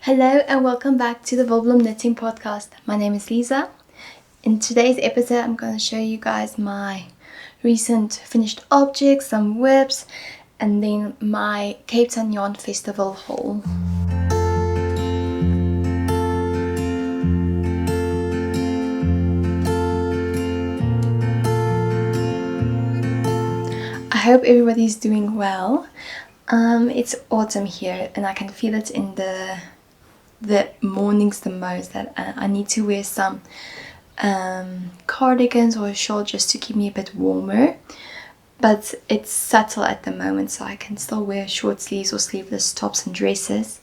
Hello and welcome back to the Wolblom Knitting Podcast. My name is Lisa. In today's episode, I'm going to show you guys my recent finished objects, some whips, and then my Cape Town Yarn Festival haul. I hope everybody's doing well. It's autumn here and I can feel it in the mornings the most that I need to wear some cardigans or a shawl just to keep me a bit warmer, but it's subtle at the moment, so I can still wear short sleeves or sleeveless tops and dresses.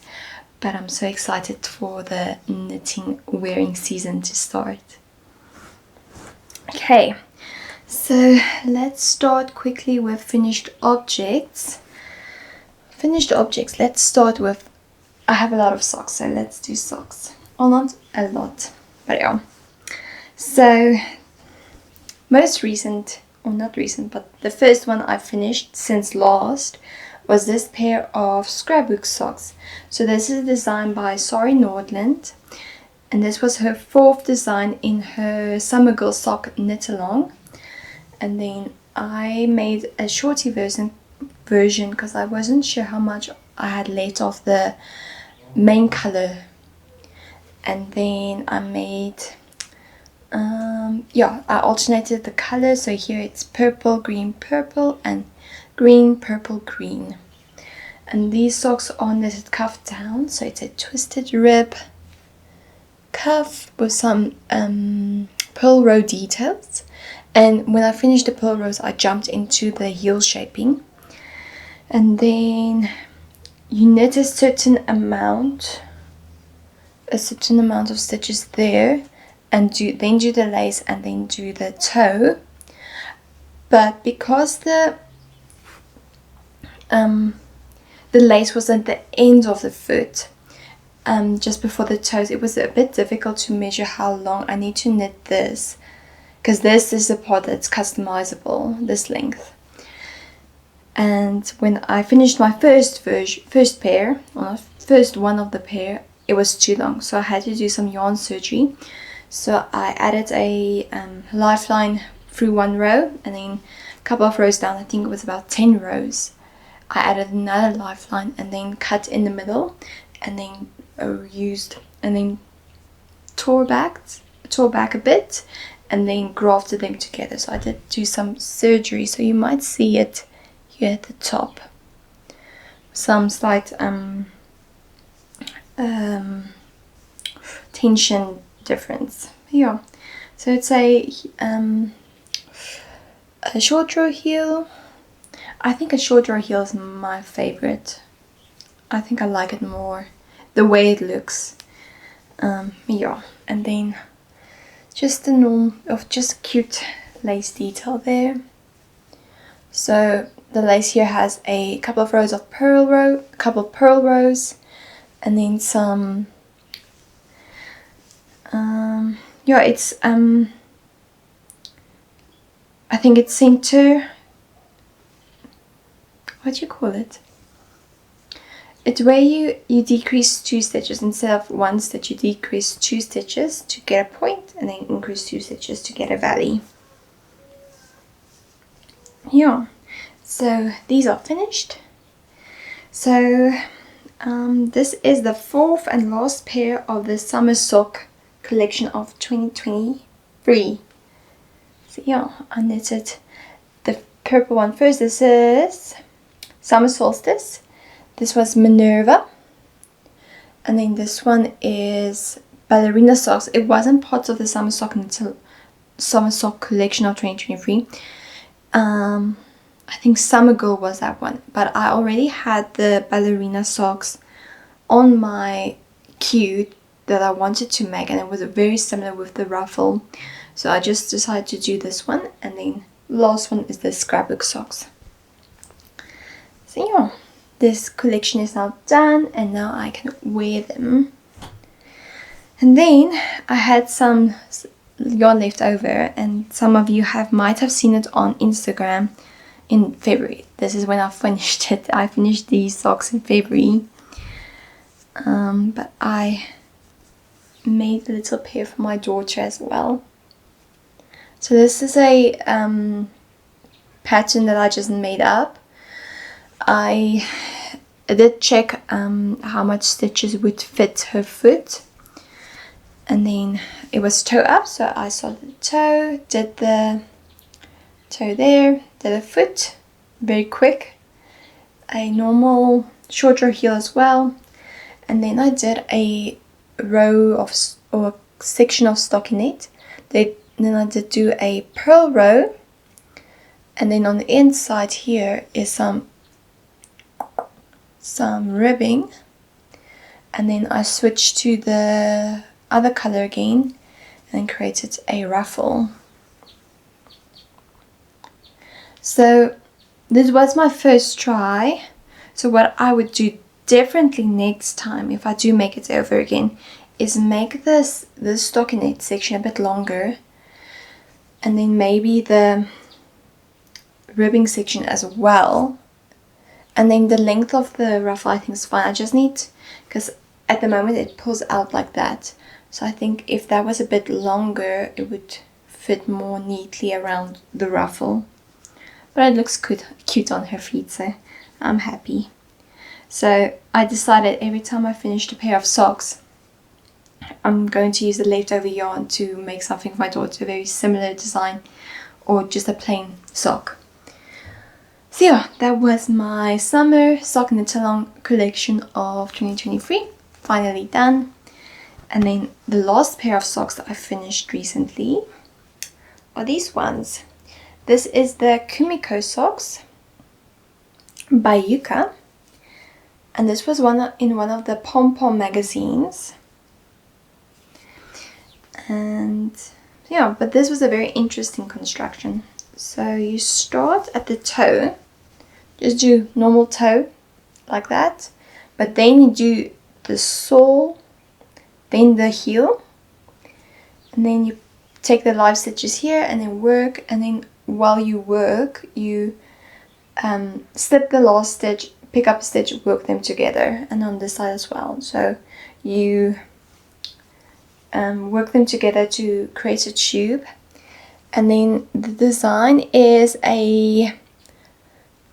But I'm so excited for the knitting wearing season to start. Okay, so let's start quickly with finished objects. Let's start with, I have a lot of socks, so let's do socks. Well, not a lot, but yeah. So, most recent, or not recent, but the first one I finished since last was this pair of scrapbook socks. So this is a design by Sari Nordland, and this was her fourth design in her Summer Girl sock knit along. And then I made a shorty version because I wasn't sure how much I had left of the main color, and then I made I alternated the colors. So here it's purple, green, purple, and green, purple, green. And these socks are knitted cuff down, so it's a twisted rib cuff with some pearl row details. And when I finished the pearl rows, I jumped into the heel shaping. And then you knit a certain amount of stitches there, and then do the lace and then do the toe. But because the lace was at the end of the foot, just before the toes, it was a bit difficult to measure how long I need to knit this, because this is the part that's customizable, this length. And when I finished my first pair, or first one of the pair, it was too long, so I had to do some yarn surgery. So I added a lifeline through one row, and then a couple of rows down, I think it was about 10 rows, I added another lifeline and then cut in the middle, and then tore back a bit, and then grafted them together. So I did do some surgery, so you might see it here at the top, some slight tension difference. Yeah, so it's a short row heel. I think a short row heel is my favorite. I think I like it more the way it looks. Yeah, and then just the norm of just cute lace detail there. So the lace here has a couple of rows of a couple of pearl rows, and then some it's I think it's center, what do you call it? It's where you decrease 2 stitches. Instead of 1 stitch, you decrease 2 stitches to get a point, and then increase 2 stitches to get a valley. Yeah, so these are finished. So this is the fourth and last pair of the summer sock collection of 2023. So yeah, I knitted the purple one first. This is Summer Solstice. This was Minerva. And then this one is Ballerina Socks. It wasn't part of the summer sock collection of 2023. I think Summer Girl was that one, but I already had the ballerina socks on my queue that I wanted to make, and it was very similar with the ruffle, so I just decided to do this one. And then last one is the scrapbook socks. So yeah, this collection is now done, and now I can wear them. And then I had some yarn left over, and some of you might have seen it on Instagram in February. This is when I finished it. I finished these socks in February. but I made a little pair for my daughter as well. So this is a pattern that I just made up. I did check how much stitches would fit her foot, and then it was toe up, so I started the toe, did the toe there, did a foot, very quick, a normal shorter heel as well, and then I did a row of or a section of stockinette. Then I did do a purl row, and then on the inside here is some ribbing, and then I switched to the other color again and created a ruffle. So this was my first try. So what I would do differently next time, if I do make it over again, is make this stockinette section a bit longer, and then maybe the ribbing section as well, and then the length of the ruffle I think is fine. I just need, because at the moment it pulls out like that, so I think if that was a bit longer it would fit more neatly around the ruffle. But it looks cute on her feet, so I'm happy. So I decided every time I finished a pair of socks, I'm going to use the leftover yarn to make something for my daughter, a very similar design, or just a plain sock. So yeah, that was my summer sock knit along collection of 2023, finally done. And then the last pair of socks that I finished recently are these ones. This is the Kumiko socks by Yuka, and this was in one of the Pom Pom magazines. And yeah, but this was a very interesting construction. So you start at the toe, just do normal toe like that, but then you do the sole, then the heel, and then you take the live stitches here and then work, and then while you work you slip the last stitch, pick up a stitch, work them together, and on this side as well. So you work them together to create a tube, and then the design is a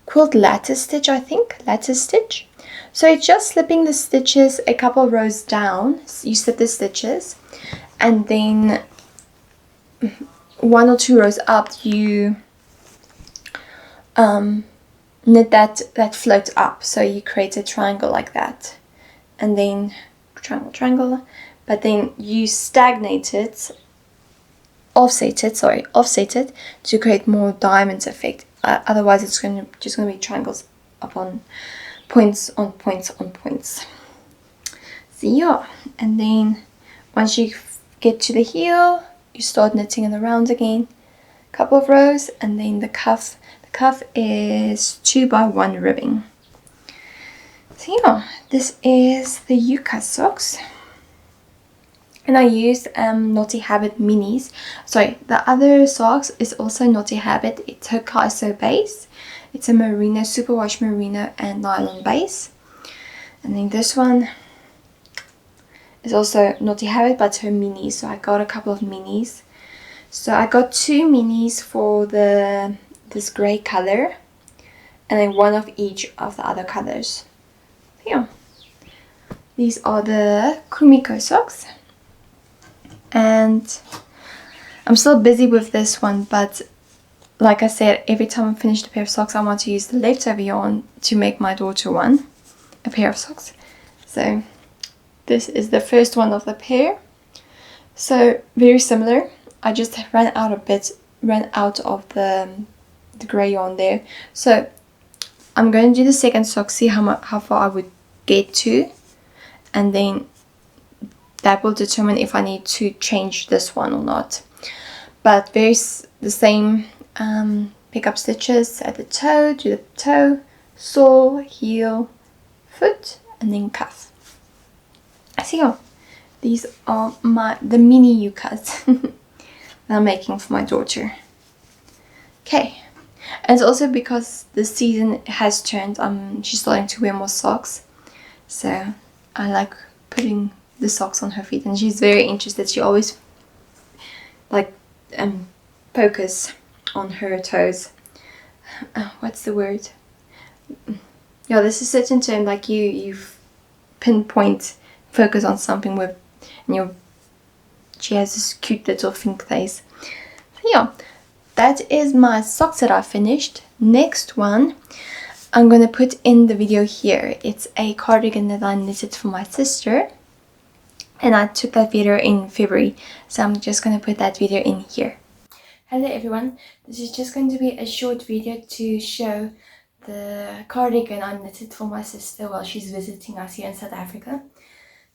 quilt lattice stitch, I think, lattice stitch. So it's just slipping the stitches a couple rows down. You slip the stitches, and then 1 or 2 rows up you knit that float up, so you create a triangle like that, and then triangle, but then you offset it to create more diamonds effect. Otherwise it's just going to be triangles upon points on points on points. So yeah, and then once you get to the heel, you start knitting it around again, a couple of rows, and then the cuff is 2x1 ribbing. So yeah, this is the Yuka socks, and I used Naughty Habit minis. Sorry, the other socks is also Naughty Habit. It's her Kaiso base. It's a merino, superwash merino and nylon base. And then this one is also Naughty Habit, but her minis. So I got a couple of minis. So I got 2 minis for this grey color, and then 1 of each of the other colors. Yeah, these are the Kumiko socks, and I'm still busy with this one, but like I said, every time I finish a pair of socks I want to use the leftover yarn to make my daughter a pair of socks. So this is the first one of the pair. So very similar. I just ran out of the grey yarn there. So I'm going to do the second sock, see how far I would get to, and then that will determine if I need to change this one or not. But the same, pick up stitches at the toe, do the toe, sole, heel, foot, and then cuff. So yeah, these are the mini Yukas that I'm making for my daughter. Okay, and it's also because the season has turned, she's starting to wear more socks, so I like putting the socks on her feet, and she's very interested. She always like focus on her toes. What's the word? Yeah, there's a certain term, like you pinpoint, focus on something with, and she has this cute little think face. So yeah, that is my socks that I finished. Next one, I'm gonna put in the video here. It's a cardigan that I knitted for my sister, and I took that video in February, so I'm just gonna put that video in here. Hello everyone, this is just going to be a short video to show the cardigan I knitted for my sister while she's visiting us here in South Africa.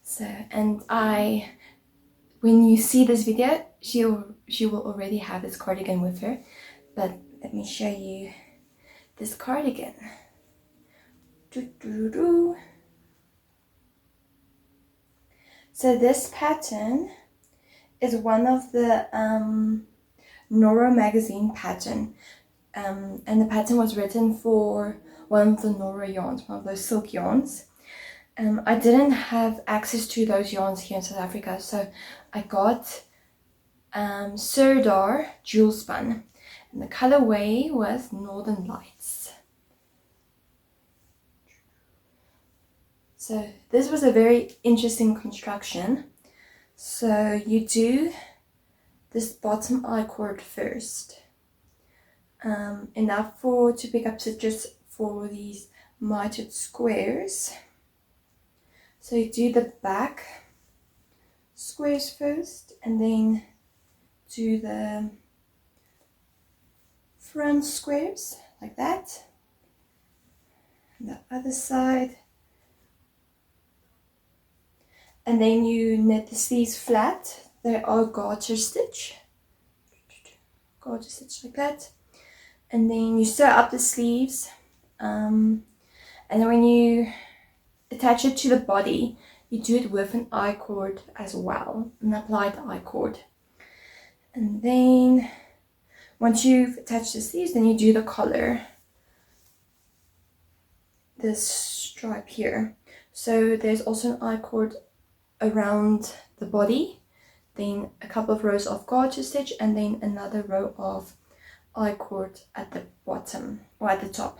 So, and when you see this video, she will already have this cardigan with her, but let me show you this cardigan. So this pattern is one of the Nora magazine pattern, and the pattern was written for one of the Nora yarns, one of those silk yarns. I didn't have access to those yarns here in South Africa, so I got Sirdar jewel spun, and the colorway was Northern Lights. So this was a very interesting construction. So you do this bottom I-cord first, enough to pick up stitches for these mitered squares. So you do the back squares first, and then do the front squares like that, and the other side, and then you knit the sleeves flat. They are garter stitch like that, and then you sew up the sleeves, and then when you attach it to the body, you do it with an I-cord as well, an applied I-cord. And then once you've attached the sleeves, then you do the collar, this stripe here. So there's also an I-cord around the body, then a couple of rows of garter stitch, and then another row of I-cord at the bottom or at the top.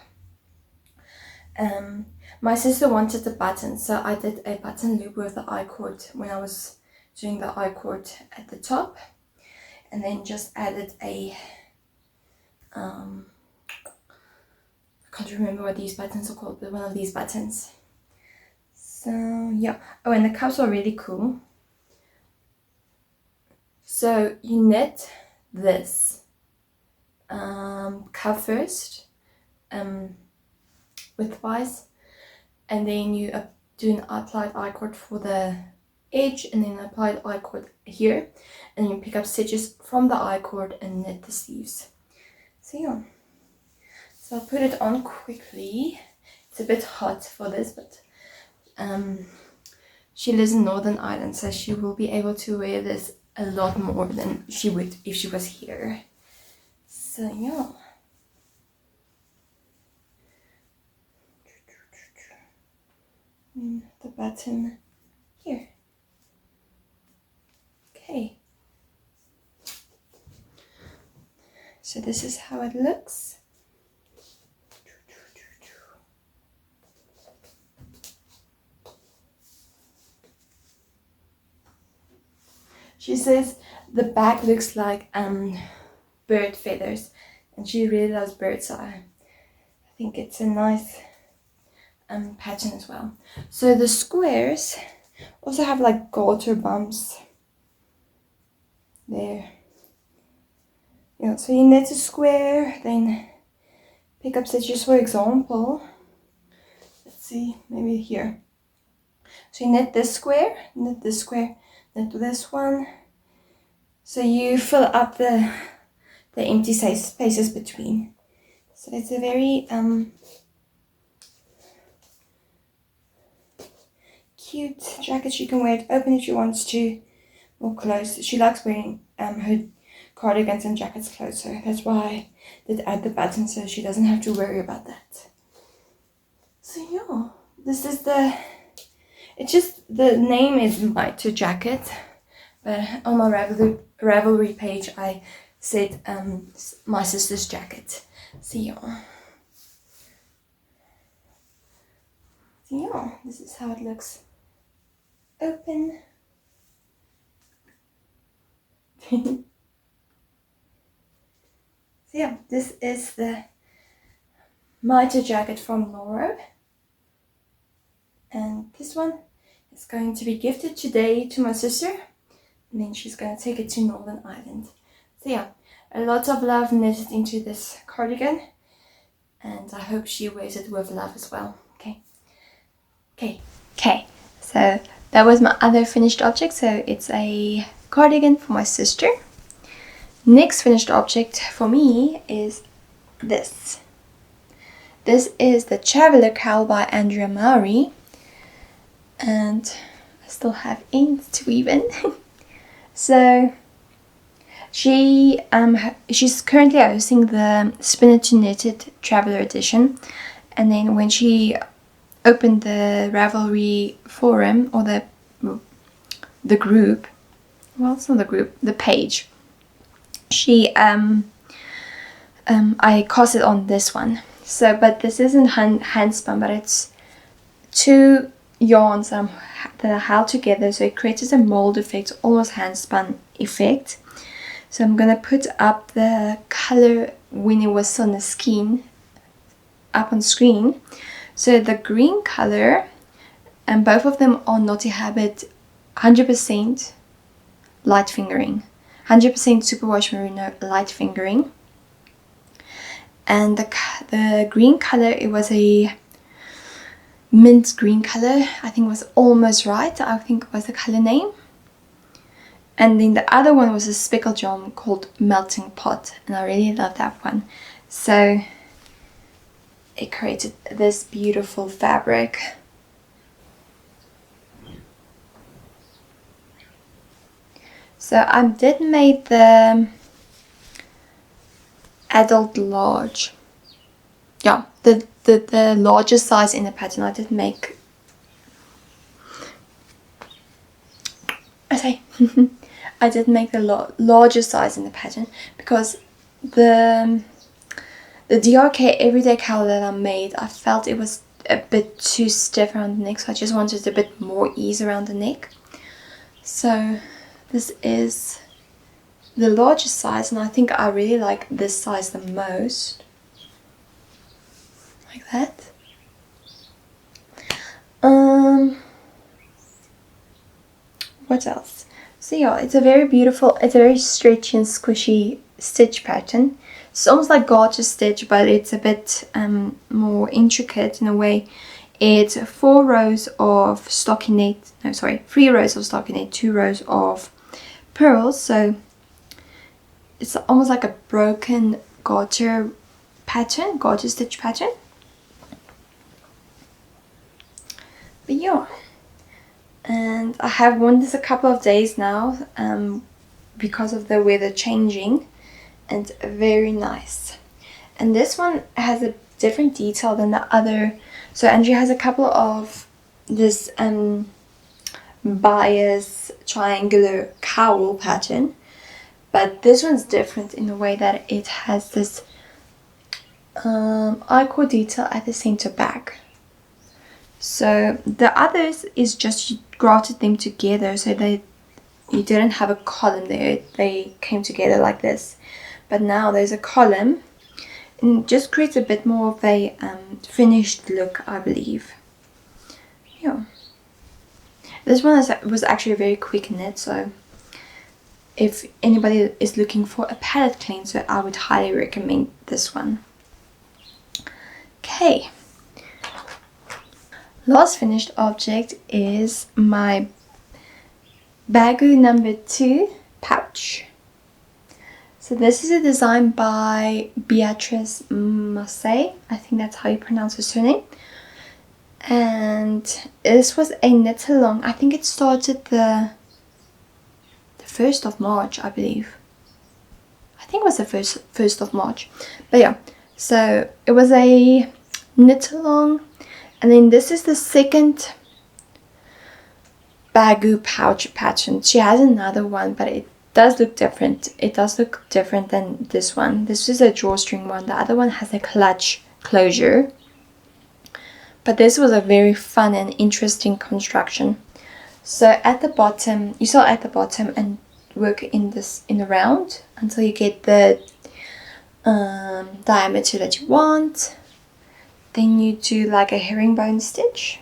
My sister wanted the button, so I did a button loop with the I-cord when I was doing the I-cord at the top, and then just added a I can't remember what these buttons are called, but one of these buttons. So yeah. Oh, and the cuffs are really cool. So you knit this cuff first, widthwise, and then you do an applied I-cord for the edge, and then applied I-cord here, and you pick up stitches from the I-cord and knit the sleeves. So yeah, so I'll put it on quickly. It's a bit hot for this, but she lives in Northern Ireland, so she will be able to wear this a lot more than she would if she was here. So yeah. And the button here. Okay. So this is how it looks. She says the back looks like bird feathers, and she really loves birds, so I think it's a nice pattern as well. So the squares also have like garter bumps there. Yeah, so you knit a square, then pick up stitches. For example, let's see, maybe here. So you knit this square, knit this square, knit this one. So you fill up the empty spaces between. So it's a very cute jacket. She can wear it open if she wants to, or closed. She likes wearing her cardigans and jackets closed, so that's why I did add the button, so she doesn't have to worry about that. So yeah, this is It's just, the name is Mitre Jacket, but on my Ravelry page I said my sister's jacket. So yeah. This is how it looks open. So yeah, this is the Mitre Jacket from Loro. And this one is going to be gifted today to my sister. And then she's going to take it to Northern Ireland. So yeah, a lot of love knitted into this cardigan. And I hope she wears it with love as well. Okay. So that was my other finished object. So it's a cardigan for my sister. Next finished object for me is this. This is the Traveler Cowl by Andrea Mowry. And I still have ink to weave in. So she's currently hosting the Spinner to Knitted Traveler Edition. And then when she opened the Ravelry forum, or the group, well, it's not the group, the page, she I cast it on this one. So, but this isn't hand spun, but it's 2 yarns that are held together, so it creates a mold effect, almost hand spun effect. So I'm gonna put up the color when it was on the skin, up on screen. So the green color, and both of them are Naughty Habit 100% light fingering, 100% superwash merino light fingering. And the green color, it was a mint green color. I think it was Almost Right, I think was the color name. And then the other one was a speckled yarn called Melting Pot, and I really love that one. So it created this beautiful fabric. So I did make the adult large. Yeah, the largest size in the pattern. I did make, I did make the larger size in the pattern because the DRK Everyday Cowl that I made, I felt it was a bit too stiff around the neck, so I just wanted a bit more ease around the neck. So this is the largest size, and I think I really like this size the most. Like that. What else? So yeah, it's a very beautiful, it's a very stretchy and squishy stitch pattern. It's almost like garter stitch, but it's a bit more intricate in a way. It's 4 rows of stockinette, 3 rows of stockinette, 2 rows of pearls. So it's almost like a broken garter pattern, garter stitch pattern. But yeah, and I have worn this a couple of days now because of the weather changing, and very nice. And this one has a different detail than the other. So Andrea has a couple of this bias triangular cowl pattern, but this one's different in the way that it has this I-cord detail at the center back. So the others is just you grafted them together, so you didn't have a column there, they came together like this. But now there's a column, and it just creates a bit more of a finished look, I believe. Yeah. This one was actually a very quick knit, so if anybody is looking for a palette cleanser, I would highly recommend this one. Okay. Last finished object is my Bagu number 2 pouch. So this is a design by Beatrice Massey. I think that's how you pronounce her surname. And this was a knit along. I think it started the 1st of March, I believe. I think it was the 1st of March. But yeah, so it was a knit along. And then this is the second bagoo pouch pattern. She has another one, but it does look different. It does look different than this one. This is a drawstring one. The other one has a clutch closure. But this was a very fun and interesting construction. So at the bottom, you start at the bottom and work in the round until you get the diameter that you want. Then you do like a herringbone stitch.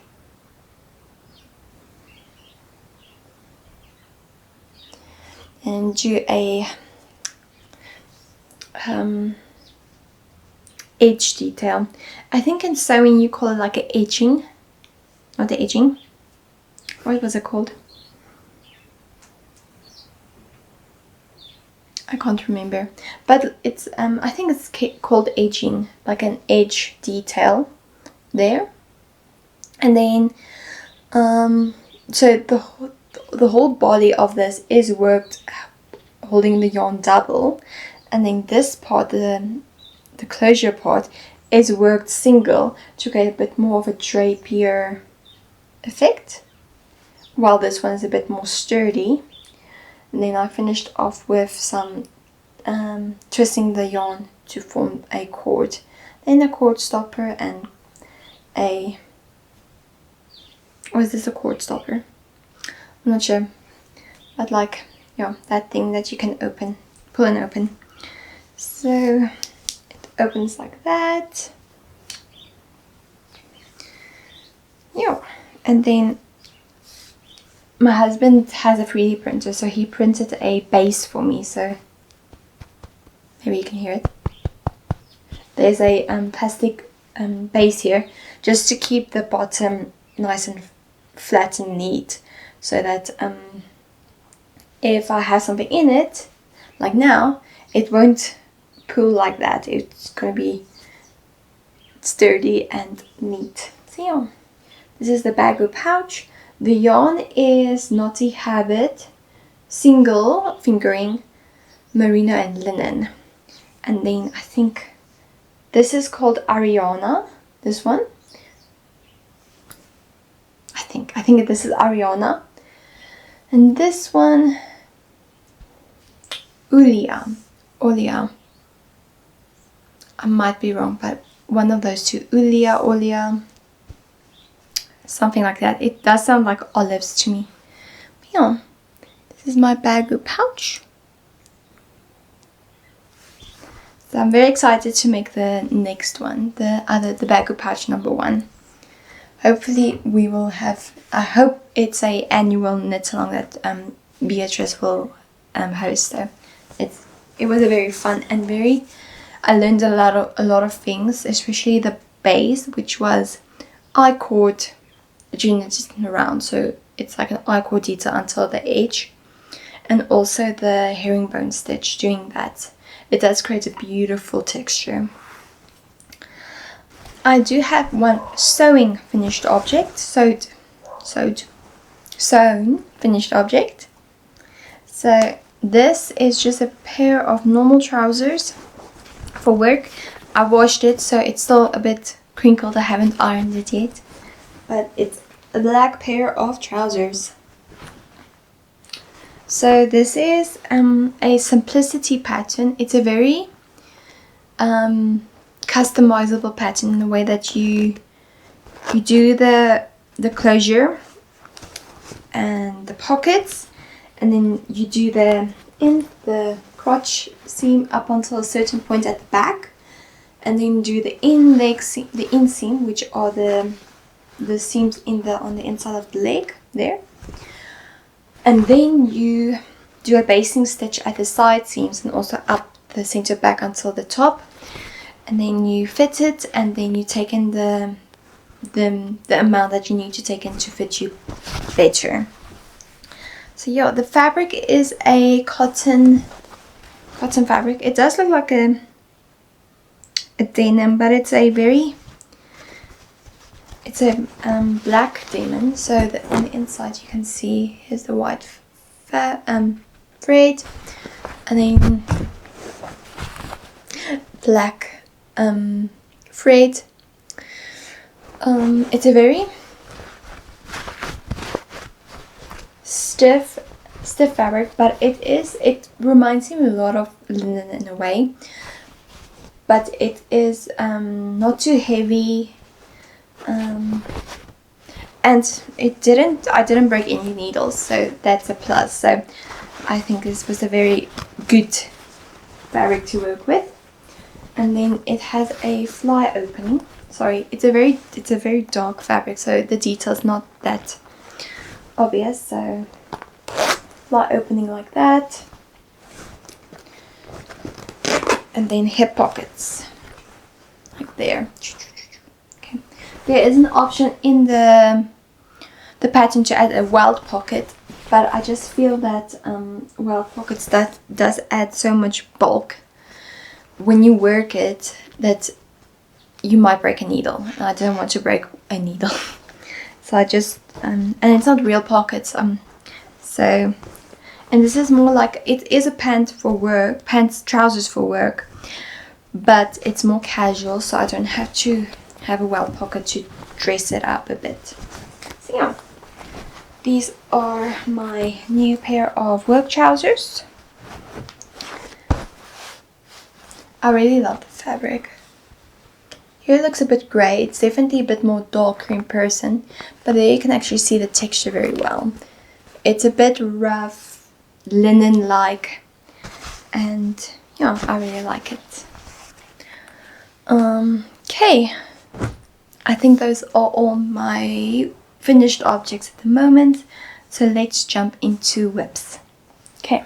And do a edge detail. I think in sewing you call it like a edging. Not the edging. What was it called? I can't remember. But it's I think it's called edging, like an edge detail there. And then so the whole body of this is worked holding the yarn double, and then this part, the closure part, is worked single to get a bit more of a drapier effect, while this one is a bit more sturdy. And then I finished off with some twisting the yarn to form a cord, then a cord stopper and a, or is this a cord stopper? I'm not sure, but like, yeah, that thing that you can open, pull and open. So it opens like that. Yeah, and then my husband has a 3D printer, so he printed a base for me, so maybe you can hear it. There's a plastic base here, just to keep the bottom nice and flat and neat, so that if I have something in it, like now, it won't pull like that. It's going to be sturdy and neat. So yeah, this is the bagoo pouch. The yarn is Knotty Habit, single fingering, merino and linen. And then I think this is called Ariana, this one. I think this is Ariana. And this one, Ulia. I might be wrong, but one of those two, Ulia, something like that. It does sound like olives to me. But yeah, this is my bagoo pouch. So I'm very excited to make the next one, the bagoo pouch number 1. Hopefully we will have, I hope it's a annual knit along that Beatrice will host. So it was a very fun and I learned a lot of things, especially the base, which was I-cord knitted around, so it's like an I-cord detail until the edge, and also the herringbone stitch. Doing that, it does create a beautiful texture. I do have one sewn finished object, sewn finished object. So this is just a pair of normal trousers for work. I washed it, so it's still a bit crinkled. I haven't ironed it yet, but it's a black pair of trousers. So this is a simplicity pattern. It's a very customizable pattern in the way that you do the closure and the pockets, and then you do the crotch seam up until a certain point at the back, and then do the inseam, which are the seams on the inside of the leg there, and then you do a basting stitch at the side seams and also up the center back until the top, and then you fit it, and then you take in the amount that you need to take in to fit you better. So yeah, the fabric is a cotton fabric. It does look like a denim, but it's a black denim. So on the inside you can see here's the white thread, and then black thread. It's a very stiff fabric, but it reminds me a lot of linen in a way, but it is not too heavy, and I didn't break any needles, so that's a plus. So I think this was a very good fabric to work with. And then it has a fly opening. Sorry, it's a very dark fabric, so the detail's not that obvious. So fly opening like that, and then hip pockets like there. Okay, there is an option in the pattern to add a welt pocket, but I just feel that welt pockets does add so much bulk when you work it that you might break a needle. I don't want to break a needle. So I just and it's not real pockets, so, and this is more like, it is a pant for work, trousers for work, but it's more casual, so I don't have to have a welt pocket to dress it up a bit. So yeah, these are my new pair of work trousers. I really love the fabric. Here it looks a bit grey. It's definitely a bit more darker in person, but there you can actually see the texture very well. It's a bit rough, linen-like, and yeah, I really like it. Okay, I think those are all my finished objects at the moment, so let's jump into whips. Okay,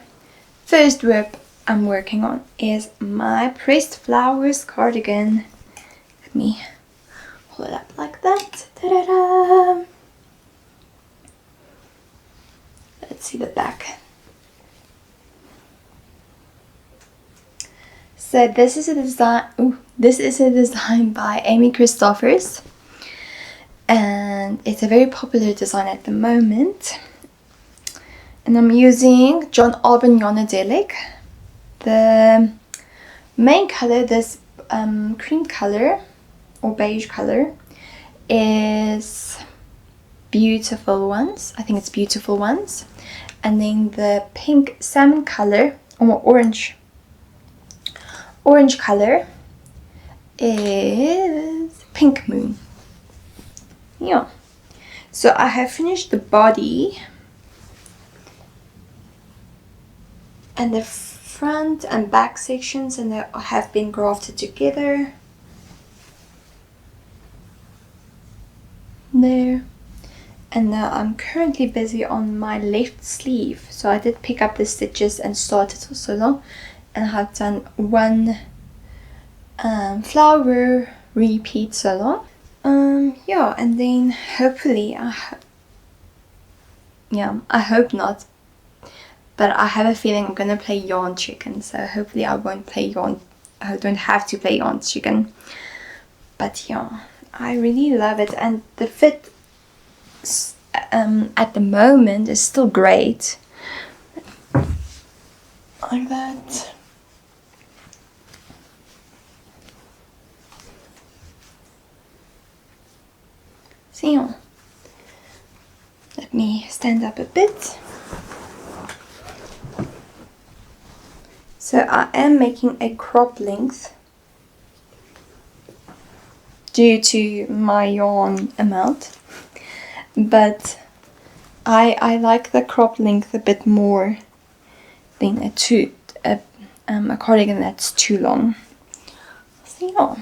first whip I'm working on is my pressed flowers cardigan. Let me hold it up like that. Ta-da-da! Let's see the back. So this is a design. This is a design by Amy Christophers, and it's a very popular design at the moment. And I'm using John Alban Yonadelic. The main color, this cream color or beige color, is Beautiful Ones. I think it's Beautiful Ones. And then the pink salmon color, or orange color, is Pink Moon. Yeah. So I have finished the body and the front and back sections, and they have been grafted together. There. And now I'm currently busy on my left sleeve. So I did pick up the stitches and started so long, and I have done one flower repeat so long. Yeah, and then hopefully I hope not, but I have a feeling I'm gonna play yarn chicken, so hopefully I won't play yarn. I don't have to play yarn chicken. But yeah, I really love it, and the fit at the moment is still great. Like that. So yeah, let me stand up a bit. So I am making a crop length due to my yarn amount, but I like the crop length a bit more than a cardigan that's too long. So yeah.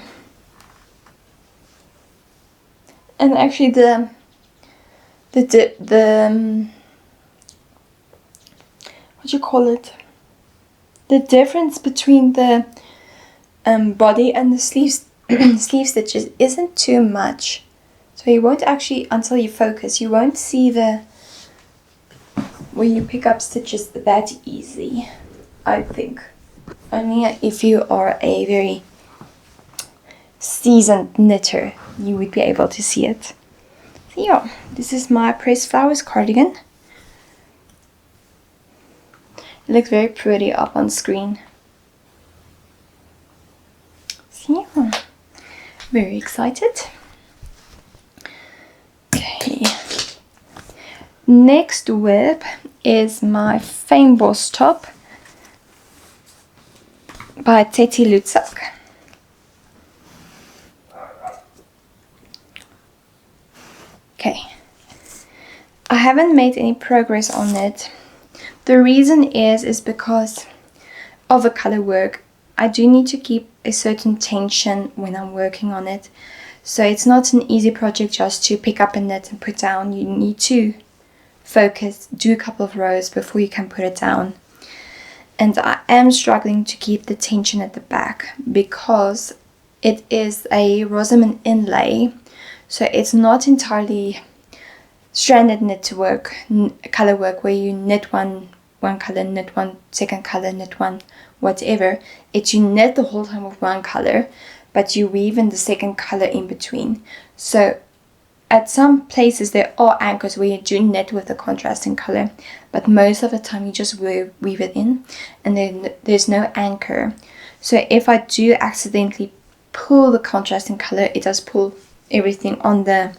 And actually the what do you call it? The difference between the body and the sleeve stitches isn't too much. So you won't actually, until you focus, you won't see where you pick up stitches that easy, I think. Only if you are a very seasoned knitter, you would be able to see it. So yeah, this is my pressed flowers cardigan. It looks very pretty up on screen. So yeah, very excited. Okay. Next whip is my Fame Boss top by Tessellated. Okay, I haven't made any progress on it. The reason is because of the color work. I do need to keep a certain tension when I'm working on it. So it's not an easy project just to pick up a knit and put down. You need to focus, do a couple of rows before you can put it down. And I am struggling to keep the tension at the back because it is a rosamond inlay. So it's not entirely stranded knit work, color work, where you knit one color, knit one second color, knit one whatever. It's you knit the whole time with one color, but you weave in the second color in between. So at some places there are anchors where you do knit with the contrasting color, but most of the time you just weave it in, and then there's no anchor. So if I do accidentally pull the contrasting color, it does pull everything on the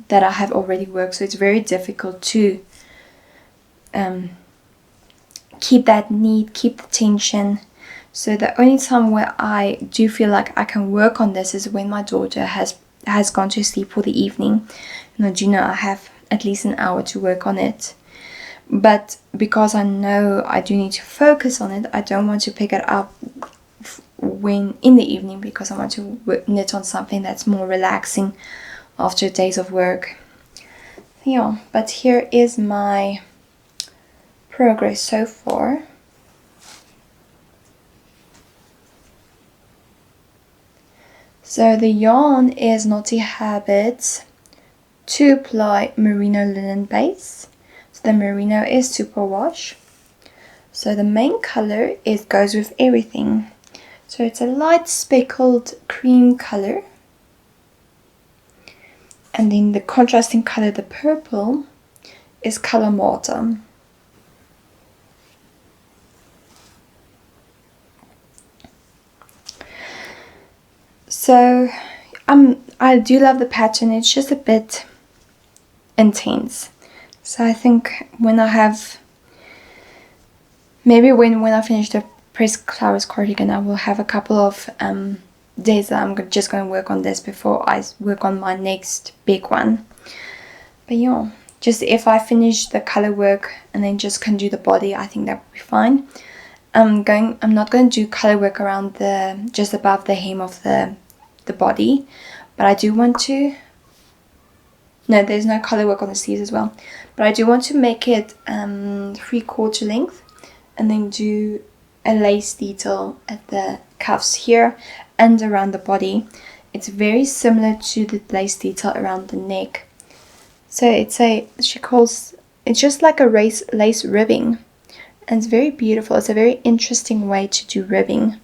that I have already worked. So it's very difficult to keep that neat, keep the tension. So the only time where I do feel like I can work on this is when my daughter has gone to sleep for the evening, and I do know I have at least an hour to work on it. But because I know I do need to focus on it, I don't want to pick it up when in the evening, because I want to knit on something that's more relaxing after days of work. Yeah, but here is my progress so far. So the yarn is Knotty Habits 2-ply merino linen base. So the merino is superwash. So the main color goes with everything. So it's a light speckled cream color. And then the contrasting color, the purple, is Color Mortar. So I do love the pattern. It's just a bit intense. So I think when I finish the Pressed Flowers cardigan, I will have a couple of days that I'm just going to work on this before I work on my next big one. But yeah, just if I finish the color work and then just can do the body, I think that would be fine. I'm not going to do color work around just above the hem of the body, but I do want to. No, there's no color work on the sleeves as well, but I do want to make it 3/4 length, and then do a lace detail at the cuffs here and around the body. It's very similar to the lace detail around the neck. So it's just like a lace ribbing, and it's very beautiful. It's a very interesting way to do ribbing.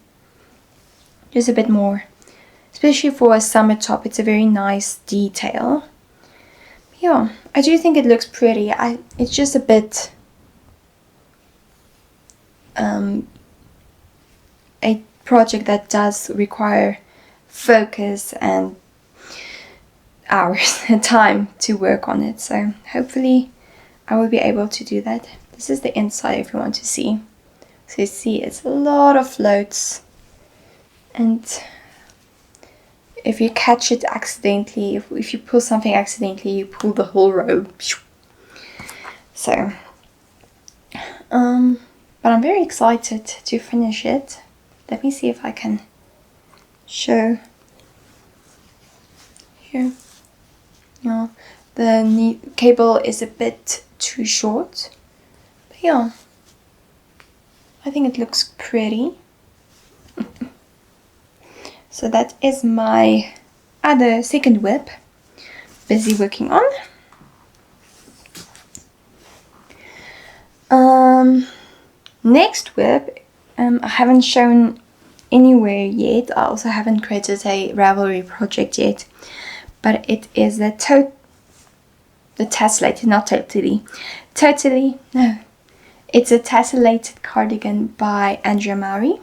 Just a bit more, especially for a summer top. It's a very nice detail. Yeah, I do think it looks pretty. It's just a bit a project that does require focus and hours and time to work on it. So hopefully I will be able to do that. This is the inside if you want to see. So you see it's a lot of floats, and if you catch it accidentally, if you pull something accidentally, you pull the whole row. So but I'm very excited to finish it. Let me see if I can show here. No, the cable is a bit too short, but yeah, I think it looks pretty. So that is my second whip busy working on. Next whip, I haven't shown anywhere yet. I also haven't created a Ravelry project yet, but it is the Tessellated, not totally, no. It's a Tessellated cardigan by Andrea Mowry.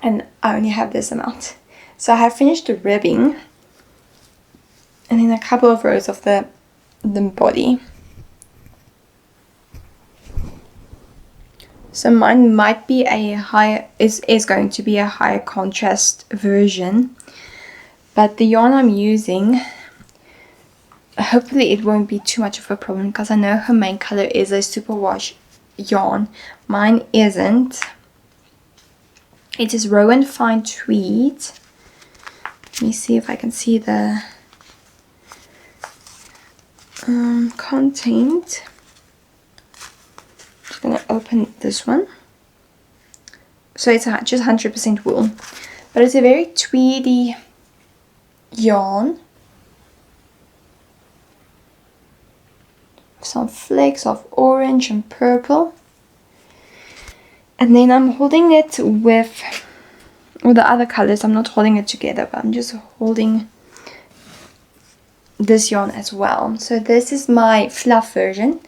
And I only have this amount. So I have finished the ribbing and then a couple of rows of the body. So mine might be is going to be a higher contrast version. But the yarn I'm using, hopefully it won't be too much of a problem, because I know her main color is a superwash yarn. Mine isn't. It is Rowan Fine Tweed. Let me see if I can see the content. Just gonna open this one. So it's just 100% wool, but it's a very tweedy yarn. Some flakes of orange and purple. And then I'm holding it with the other colors. I'm not holding it together, but I'm just holding this yarn as well. So this is my fluff version,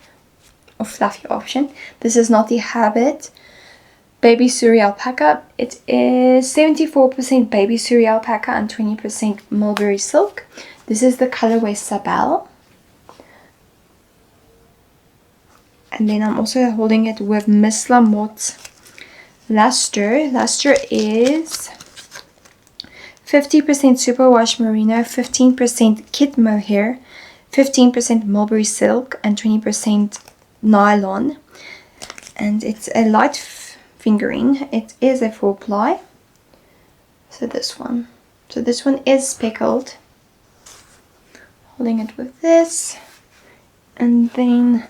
or fluffy option. This is not the Habit Baby Suri Alpaca. It is 74% Baby Suri Alpaca and 20% Mulberry Silk. This is the colorway Sabelle. And then I'm also holding it with Miss Lamotte Luster. Luster is 50% superwash merino, 15% kit mohair, 15% mulberry silk, and 20% nylon. And it's a light fingering. It is a 4-ply. So this one. So this one is speckled. Holding it with this, and then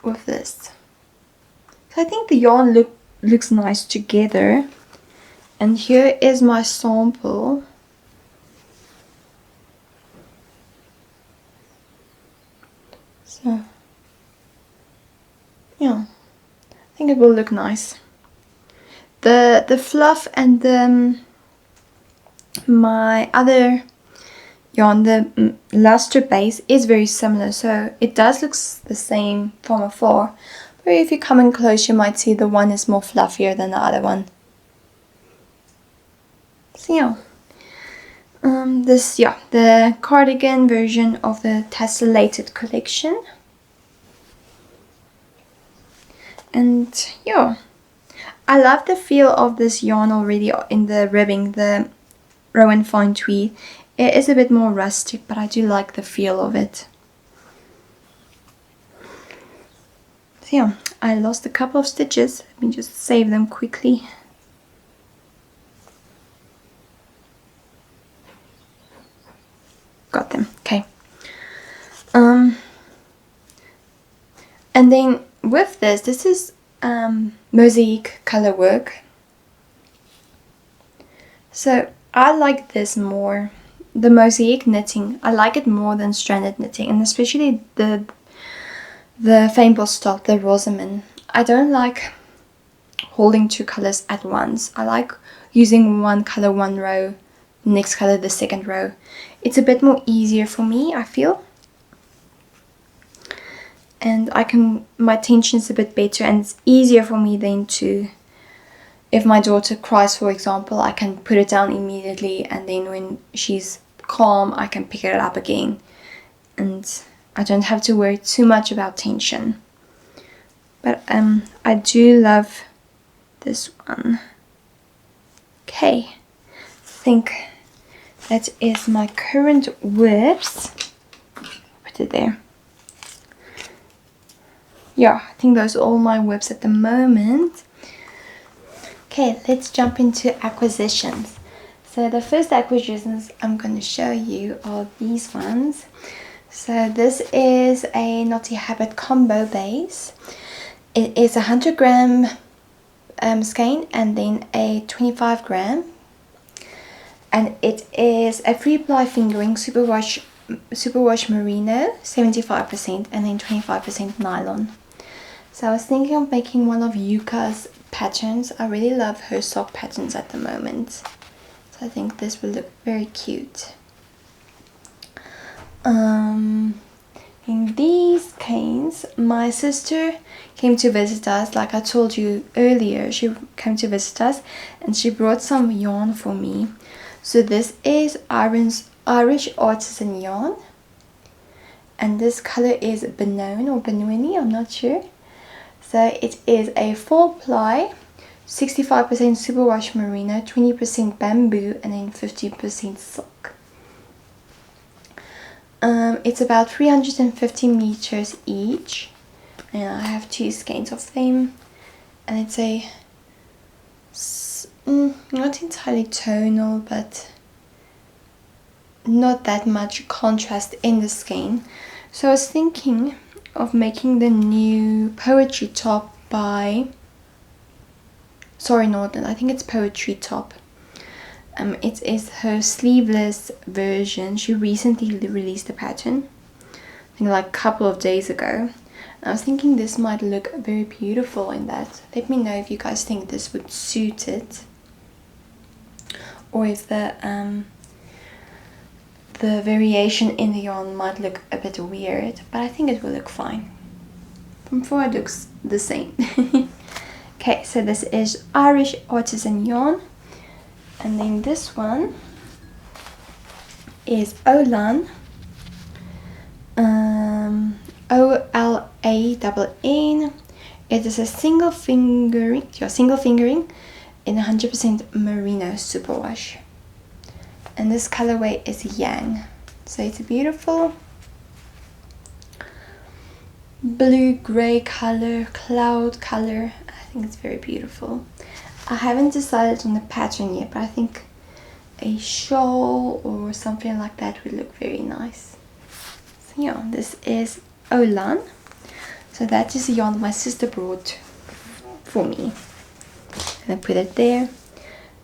with this. So I think the yarn looks nice together. And here is my sample. So yeah, I think it will look nice. The fluff and my other yarn, the luster base, is very similar, so it does look the same from afar. But if you come in close, you might see the one is more fluffier than the other one. So yeah, the cardigan version of the Tessellated collection. And yeah, I love the feel of this yarn already in the ribbing, the Rowan Fine Tweed. It is a bit more rustic, but I do like the feel of it. So yeah, I lost a couple of stitches. Let me just save them quickly. Got them, okay. And then with this is mosaic color work. So I like this more. The mosaic knitting, I like it more than stranded knitting, and especially the Fable stock, the Rosamond. I don't like holding two colors at once. I like using one color one row, next color the second row. It's a bit more easier for me, I feel. And my tension is a bit better, and it's easier for me then to, if my daughter cries, for example, I can put it down immediately, and then when she's calm, I can pick it up again. And I don't have to worry too much about tension. But I do love this one. Okay, I think that is my current whips. Put it there. Yeah, I think those are all my whips at the moment. Okay, let's jump into acquisitions. So the first acquisitions I'm going to show you are these ones. So this is a Knotty Habit combo base. It is a 100 gram skein and then a 25 gram. And it is a 3-ply fingering superwash merino, 75%, and then 25% nylon. So I was thinking of making one of Yuka's patterns. I really love her sock patterns at the moment. So I think this will look very cute. In these skeins, my sister came to visit us, like I told you earlier. She came to visit us and she brought some yarn for me. So this is Irish artisan yarn, and this color is Benone or Benoni, I'm not sure. So it is a 4-ply, 65% superwash merino, 20% bamboo, and then 50% silk. It's about 350 meters each, and I have 2 skeins of them, and it's a not entirely tonal, but not that much contrast in the skein. So I was thinking of making the new poetry top by, sorry, not I think it's poetry top. It is her sleeveless version. She recently released the pattern, I think like a couple of days ago. I was thinking this might look very beautiful in that. Let me know if you guys think this would suit it, or if the variation in the yarn might look a bit weird, but I think it will look fine. From before it looks the same. Okay, so this is Irish Artisan yarn, and then this one is Olan. OLANN. It is a single fingering in 100% merino superwash, and this colorway is Yang. So it's a beautiful blue gray color, cloud color. I think it's very beautiful. I haven't decided on the pattern yet, but I think a shawl or something like that would look very nice. So yeah, this is Olan. So that is the yarn that my sister brought for me, and I put it there.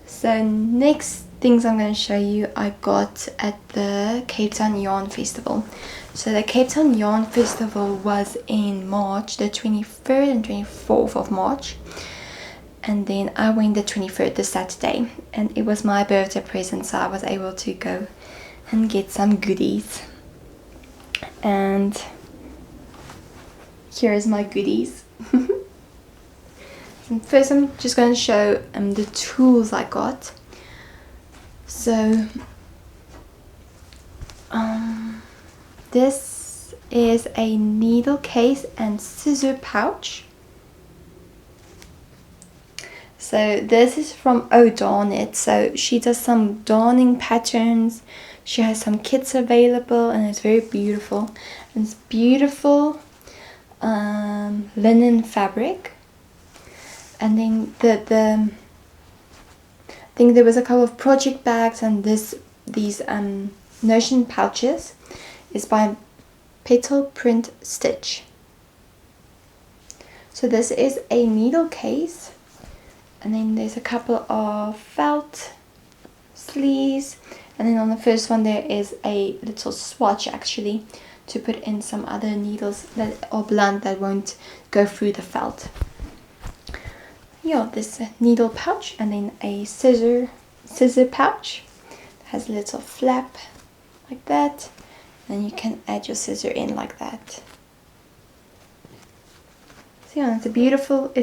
So next things I'm going to show you I got at the Cape Town Yarn Festival. So the Cape Town Yarn Festival was in March, the 23rd and 24th of March, and then I went the 23rd, the Saturday, and it was my birthday present, so I was able to go and get some goodies. And here is my goodies. And first I'm just going to show the tools I got. So this is a needle case and scissor pouch. So this is from Darn It. So she does some darning patterns. She has some kits available, and it's very beautiful. And it's beautiful linen fabric. And then I think there was a couple of project bags, and these notion pouches is by Petal Print Stitch. So this is a needle case, and then there's a couple of felt sleeves, and then on the first one there is a little swatch actually to put in some other needles that are blunt that won't go through the felt. Yeah, this needle pouch, and then a scissor pouch that has a little flap like that, and you can add your scissor in like that. So yeah, it's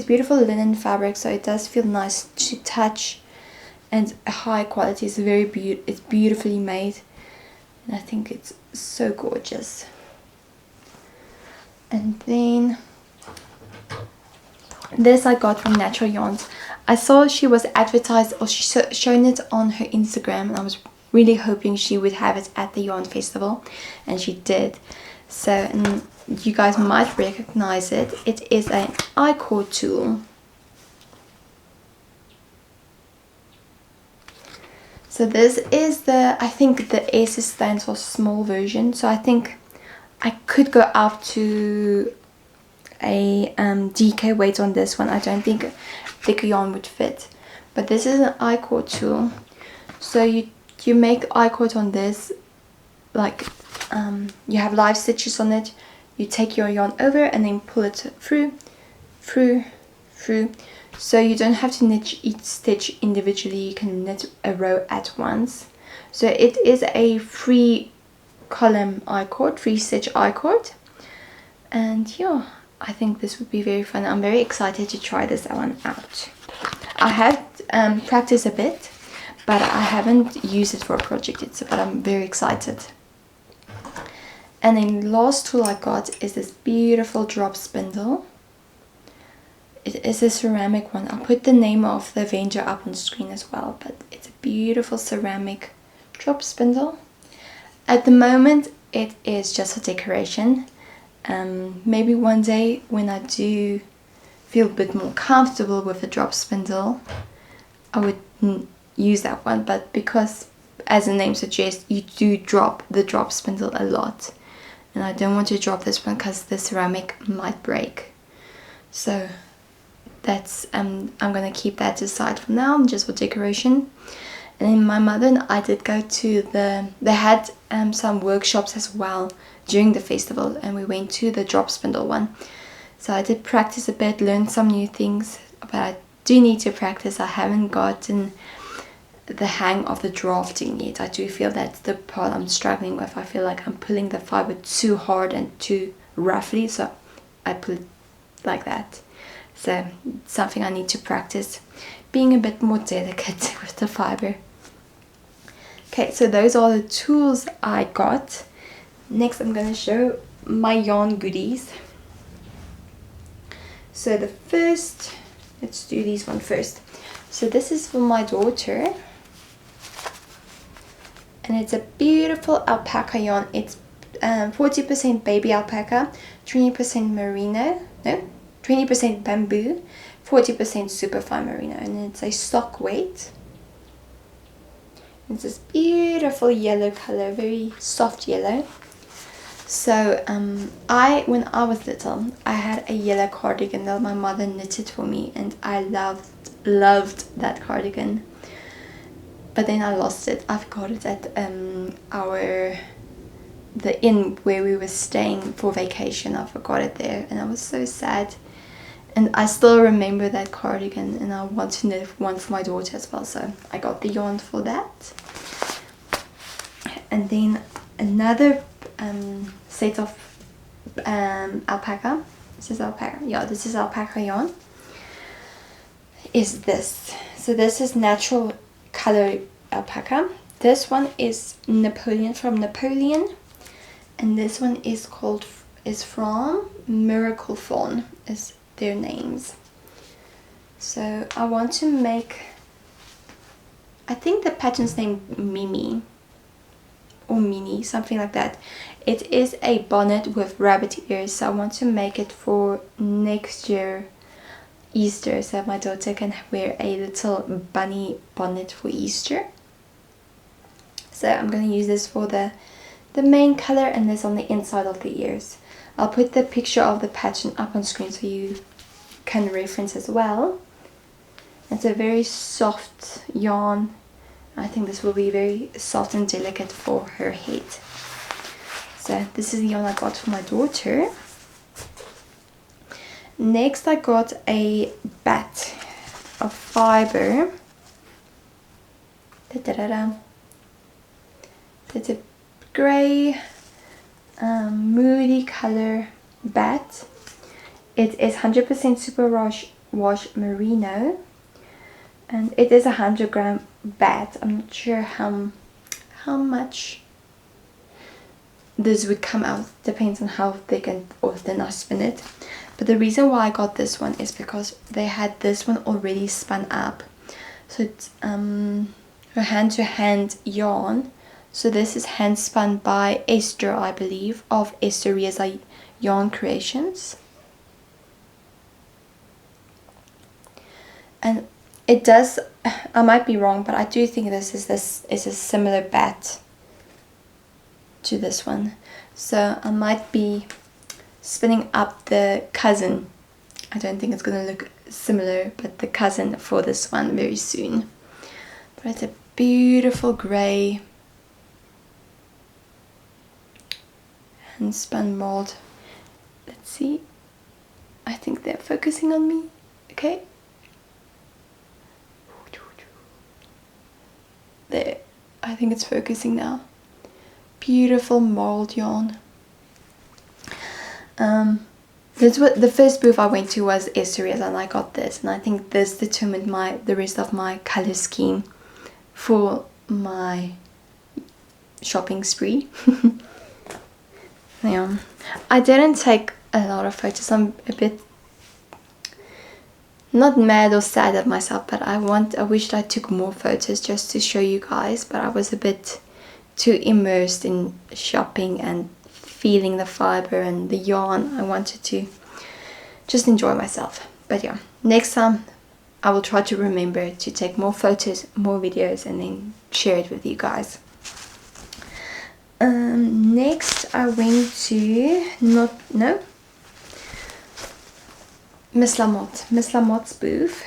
beautiful linen fabric, so it does feel nice to touch, and high quality. It's it's beautifully made, and I think it's so gorgeous. And then this I got from Natural Yarns. I saw she was advertised, or she shown it on her Instagram, and I was really hoping she would have it at the Yarn Festival, and she did. So, and you guys might recognize it. It is an I-cord tool. So this is I think the S stands for small version. So I think I could go up to a DK weight on this one. I don't think thicker yarn would fit, but this is an I-cord tool. So you make I-cord on this, like you have live stitches on it. You take your yarn over and then pull it through, so you don't have to knit each stitch individually. You can knit a row at once. So it is a 3-column I-cord, 3-stitch I-cord, and yeah, I think this would be very fun. I'm very excited to try this one out. I have practiced a bit, but I haven't used it for a project yet, but I'm very excited. And then the last tool I got is this beautiful drop spindle. it is a ceramic one. I'll put the name of the vendor up on screen as well, but it's a beautiful ceramic drop spindle. At the moment it is just for decoration. Maybe one day when I do feel a bit more comfortable with the drop spindle, I would use that one, but because, as the name suggests, you do drop the drop spindle a lot, and I don't want to drop this one because the ceramic might break. So that's I'm gonna keep that aside for now, just for decoration. And then my mother and I did go to they had some workshops as well during the festival, and we went to the drop spindle one. So I did practice a bit, learn some new things, but I do need to practice. I haven't gotten the hang of the drafting yet. I do feel that's the part I'm struggling with. I feel like I'm pulling the fiber too hard and too roughly, so I pull it like that. So it's something I need to practice, being a bit more delicate with the fiber. Okay, so those are the tools I got. Next I'm going to show my yarn goodies. So the first, let's do these one first. So this is for my daughter, and it's a beautiful alpaca yarn. It's 40% baby alpaca, 20% merino, no, 20% bamboo, 40% superfine merino, and it's a sock weight. It's this beautiful yellow color, very soft yellow. So when I was little, I had a yellow cardigan that my mother knitted for me, and I loved that cardigan. But then I lost it. I forgot it at the inn where we were staying for vacation. I forgot it there, and I was so sad. And I still remember that cardigan, and I want to knit one for my daughter as well, so I got the yarn for that. And then another set of alpaca. This is alpaca. Yeah, this is alpaca yarn. Is this. So this is natural color alpaca. This one is Napoleon, from Napoleon, and this one is from Miracle Fawn, is their names. So I want to make, I think the pattern's name Mimi or Mini, something like that. It is a bonnet with rabbit ears, so I want to make it for next year Easter, so my daughter can wear a little bunny bonnet for Easter. So I'm going to use this for the main color, and this on the inside of the ears. I'll put the picture of the pattern up on screen so you can reference as well. It's a very soft yarn. I think this will be very soft and delicate for her head. So this is the yarn I got for my daughter. Next I got a bat of fiber. It's a grey moody color bat. It is 100% superwash merino, and it is a 100-gram bat. I'm not sure how much this would come out. Depends on how thick or thin I spin it. But the reason why I got this one is because they had this one already spun up. So it's a hand-to-hand yarn. So this is hand spun by Esther, I believe, of Esther Reza Yarn Creations. And it does, I might be wrong, but I do think this is a similar bat to this one. So I might be spinning up the cousin. I don't think it's going to look similar, but the cousin for this one very soon. But it's a beautiful grey hand spun mold. Let's see. I think they're focusing on me. Okay. There. I think it's focusing now. Beautiful mold yarn. That's what the first booth I went to was Esterias, and I got this, and I think this determined the rest of my color scheme for my shopping spree. Yeah, I didn't take a lot of photos. I'm a bit not mad or sad at myself, but I wished I took more photos just to show you guys, but I was a bit too immersed in shopping and feeling the fiber and the yarn. I wanted to just enjoy myself. But yeah, next time I will try to remember to take more photos, more videos, and then share it with you guys. Next I went to Miss Lamotte's booth,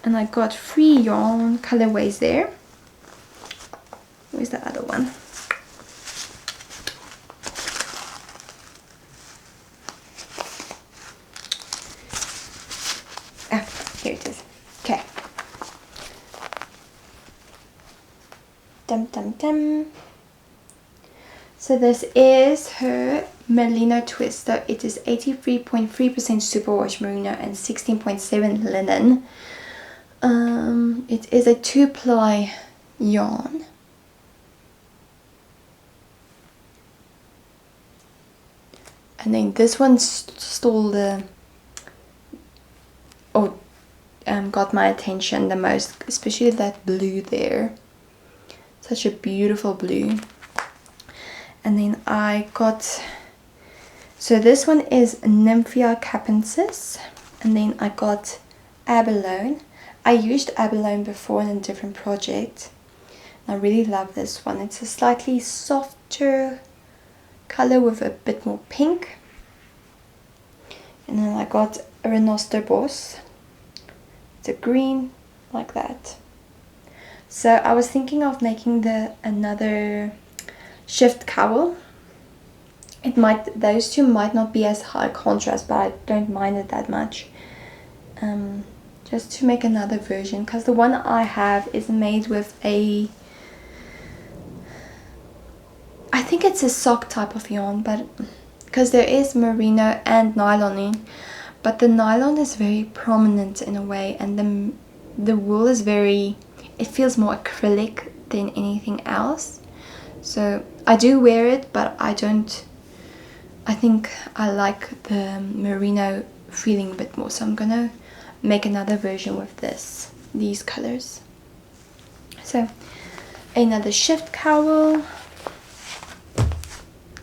and I got 3 yarn colorways there. Where's the other one? Here it is. Okay. So this is her Merino twist. So it is 83.3% superwash merino and 16.7 linen. It is a 2-ply yarn. And then this one stole the got my attention the most, especially that blue there. Such a beautiful blue. And then I got, so this one is Nymphia capensis, and then I got abalone. I used abalone before in a different project. I really love this one. It's a slightly softer color with a bit more pink. And then I got a rhinoceros. It's a green like that. So I was thinking of making another shift cowl. Those two might not be as high contrast, but I don't mind it that much. Just to make another version, because the one I have is made with I think it's a sock type of yarn, but because there is merino and nylon in, but the nylon is very prominent in a way, and the wool is it feels more acrylic than anything else. So I do wear it, but I think I like the merino feeling a bit more, so I'm gonna make another version with these colors. So another shift cowl.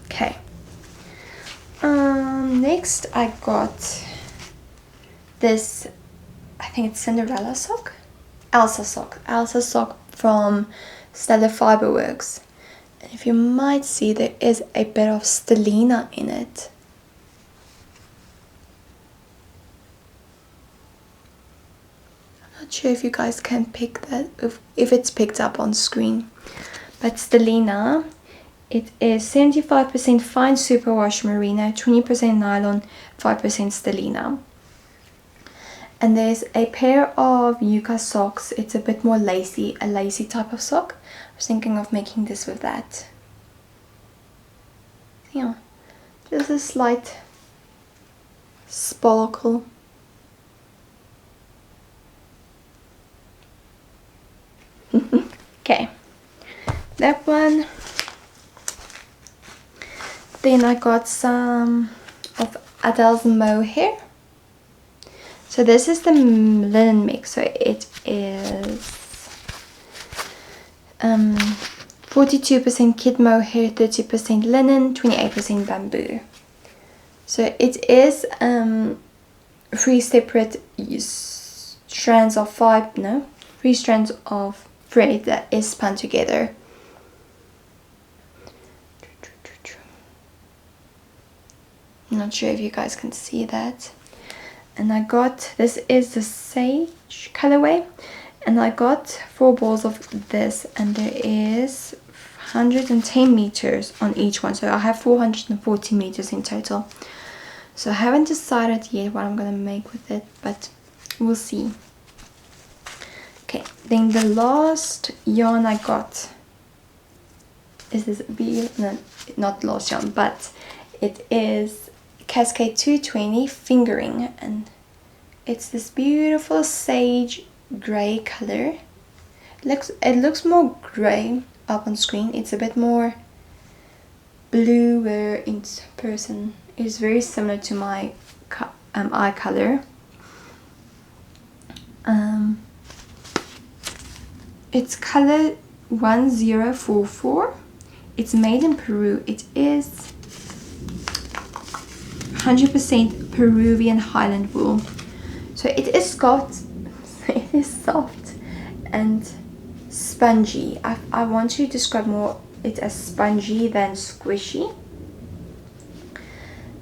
Okay. Next I got this, I think it's Cinderella sock? Elsa sock from Stellar Fiberworks. And if you might see, there is a bit of stellina in it. I'm not sure if you guys can pick that, if it's picked up on screen. But stellina, it is 75% fine superwash merino, 20% nylon, 5% stellina. And there's a pair of Yucca socks. It's a bit more lacy, a lacy type of sock. I was thinking of making this with that. Yeah, just a slight sparkle. Okay, that one. Then I got some of Adele's mohair. So this is the linen mix. So it is 42% kid mohair, 30% linen, 28% bamboo. So it is 3 separate strands of 3 strands of thread that is spun together. I'm not sure if you guys can see that. And I got, this is the sage colorway, and I got 4 balls of this, and there is 110 meters on each one, so I have 440 meters in total. So I haven't decided yet what I'm gonna make with it, but we'll see. Okay, then the last yarn I got is this not last yarn, but it is Cascade 220 fingering, and it's this beautiful sage grey color. It looks more grey up on screen. It's a bit more bluer in person. It's very similar to my eye color. It's color 1044. It's made in Peru. It is 100% Peruvian Highland wool. So it is soft. It is soft and spongy. I want to describe more it as spongy than squishy.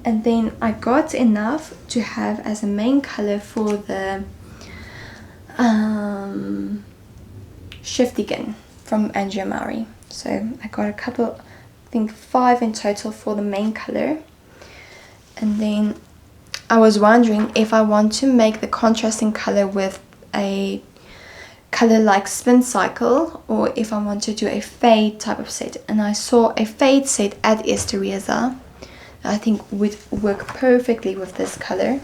And then I got enough to have as a main color for the Shiftigan from Angiamari. So I got a couple, I think 5 in total for the main color. And then I was wondering if I want to make the contrasting color with a color like Spin Cycle, or if I want to do a fade type of set. And I saw a fade set at Estereza I think would work perfectly with this color.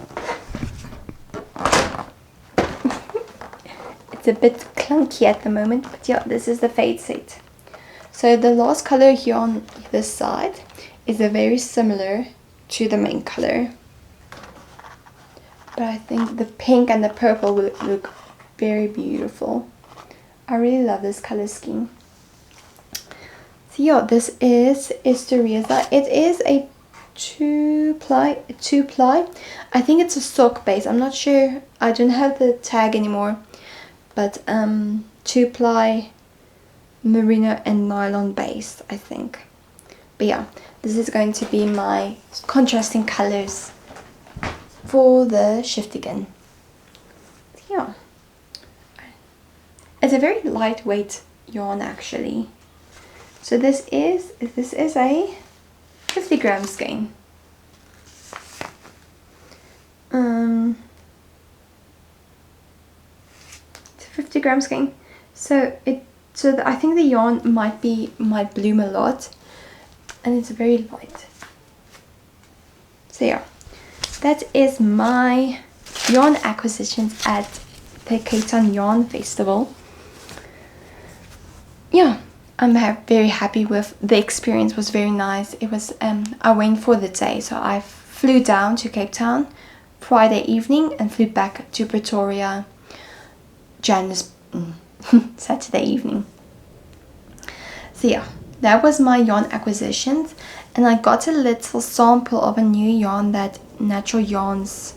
It's a bit clunky at the moment, but yeah, this is the fade set. So the last color here on this side is very similar to the main color, but I think the pink and the purple will look very beautiful. I really love this color scheme. So yeah, this is Estereza. It is a two ply. I think it's a sock base. I'm not sure. I don't have the tag anymore, but 2-ply merino and nylon base, I think. But yeah, this is going to be my contrasting colors for the Shiftigan. Yeah, it's a very lightweight yarn actually. So this is a 50 gram skein. It's a 50 gram skein. So I think the yarn might bloom a lot, and it's very light. So yeah, that is my yarn acquisitions at the Cape Town Yarn Festival. Yeah, I'm very happy with the experience. Was very nice. It was I went for the day, so I flew down to Cape Town Friday evening and flew back to Pretoria Saturday evening. So yeah, that was my yarn acquisitions, and I got a little sample of a new yarn that Natural Yarns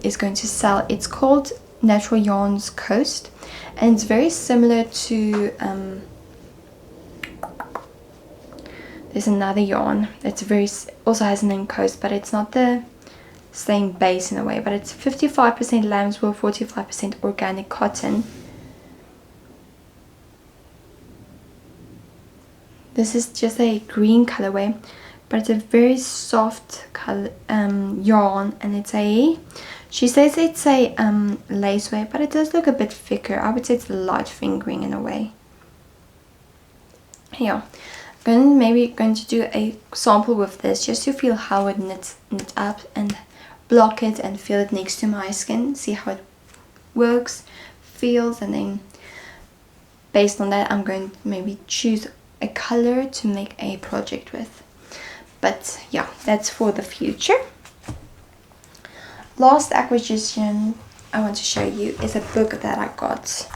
is going to sell. It's called Natural Yarns Coast, and it's very similar to there's another yarn that's also has a name Coast, but it's not the same base in a way, but it's 55% lamb's wool, 45% organic cotton. This is just a green colorway, but it's a very soft color yarn, and she says it's a lace weight, but it does look a bit thicker. I would say it's light fingering in a way. Yeah, I'm maybe going to do a sample with this just to feel how it knits up and block it and feel it next to my skin, see how it works, feels, and then based on that I'm going to maybe choose a color to make a project with. But yeah, that's for the future. Last acquisition I want to show you is a book that I got.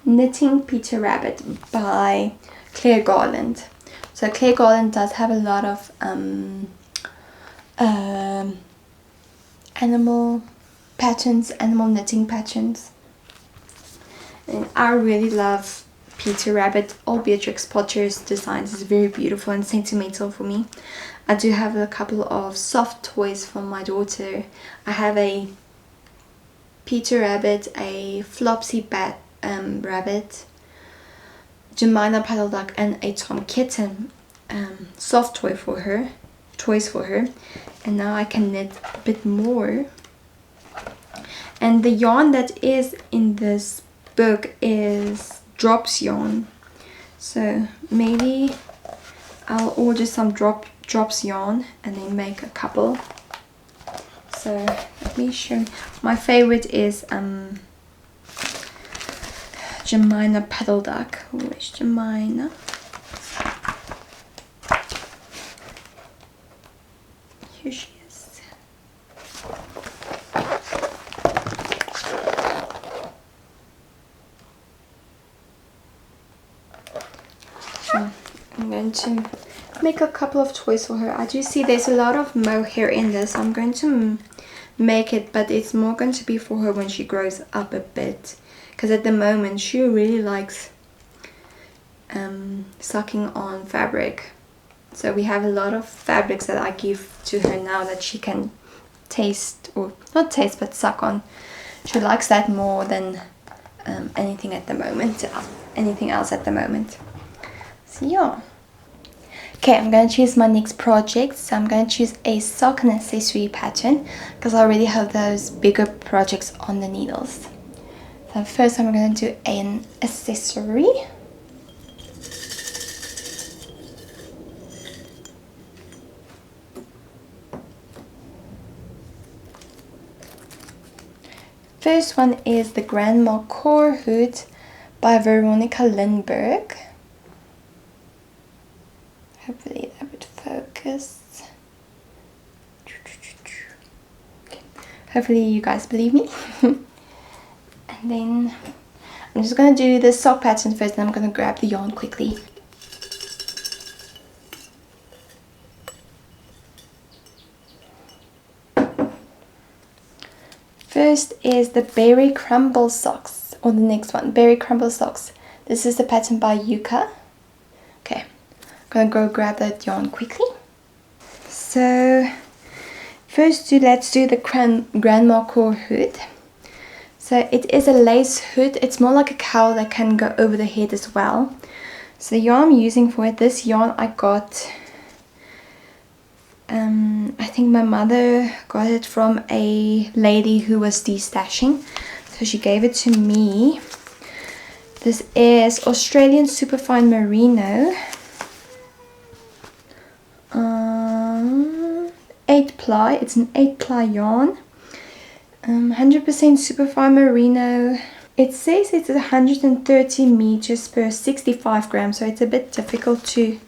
Knitting Peter Rabbit by Claire Garland. So Claire Garland does have a lot of animal knitting patterns. And I really love Peter Rabbit. All Beatrix Potter's designs is very beautiful and sentimental for me. I do have a couple of soft toys from my daughter. I have a Peter Rabbit, a Flopsy Rabbit, Jemina Paddle Duck, and a Tom Kitten soft toys for her. And now I can knit a bit more. And the yarn that is in this book is drops yarn, so maybe I'll order some drops yarn and then make a couple. So let me show you. My favorite is Jemina Paddle Duck. Where's Jemina? Here she is. going to make a couple of toys for her. I do see there's a lot of mohair in this. I'm going to make it, but it's more going to be for her when she grows up a bit, because at the moment she really likes sucking on fabric. So we have a lot of fabrics that I give to her now that she can taste, or not taste, but suck on. She likes that more than anything else at the moment. So yeah. Okay, I'm going to choose my next project. So I'm going to choose a sock and accessory pattern, because I already have those bigger projects on the needles. So first I'm going to do an accessory. First one is the Grandma Core Hood by Veronica Lindberg. Hopefully that would focus. Okay. Hopefully you guys believe me. And then I'm just going to do the sock pattern first, and I'm going to grab the yarn quickly. First is the Berry Crumble Socks, or the next one, Berry Crumble Socks. This is the pattern by Yuka. Okay, I'm gonna go grab that yarn quickly. So first let's do the Grandma Core Hood. So it is a lace hood. It's more like a cowl that can go over the head as well. So the yarn I'm using for it, this yarn I got, I think my mother got it from a lady who was destashing, so she gave it to me. This is Australian Superfine Merino, 8-ply. It's an 8-ply yarn, 100% Superfine Merino. It says it's 130 meters per 65 grams, so it's a bit difficult to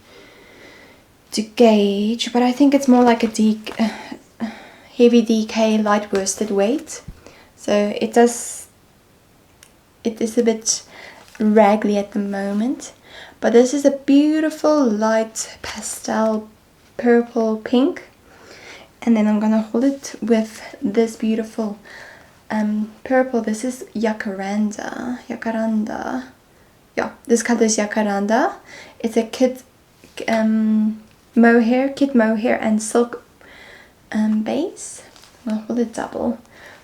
gauge, but I think it's more like a heavy DK light worsted weight. So it is a bit raggly at the moment, but this is a beautiful light pastel purple pink, and then I'm gonna hold it with this beautiful purple. This is jacaranda. Yeah, this color is jacaranda. It's a kit mohair and silk base. I'll hold it double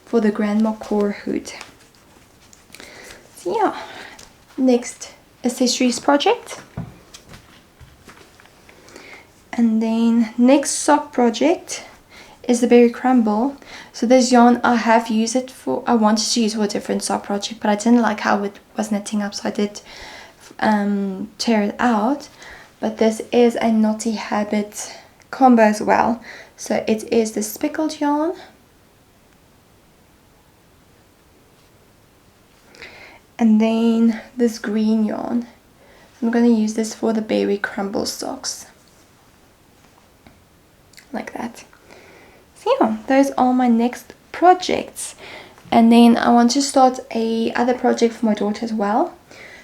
for the Grandma Core Hood. So yeah, next accessories project. And then next sock project is the Berry Crumble. So this yarn I have used it for, I wanted to use for a different sock project, but I didn't like how it was knitting up, so I did tear it out. But this is a Knotty Habit combo as well. So it is the spickled yarn, and then this green yarn. I'm going to use this for the Berry Crumble socks, like that. So yeah, those are my next projects. And then I want to start a other project for my daughter as well.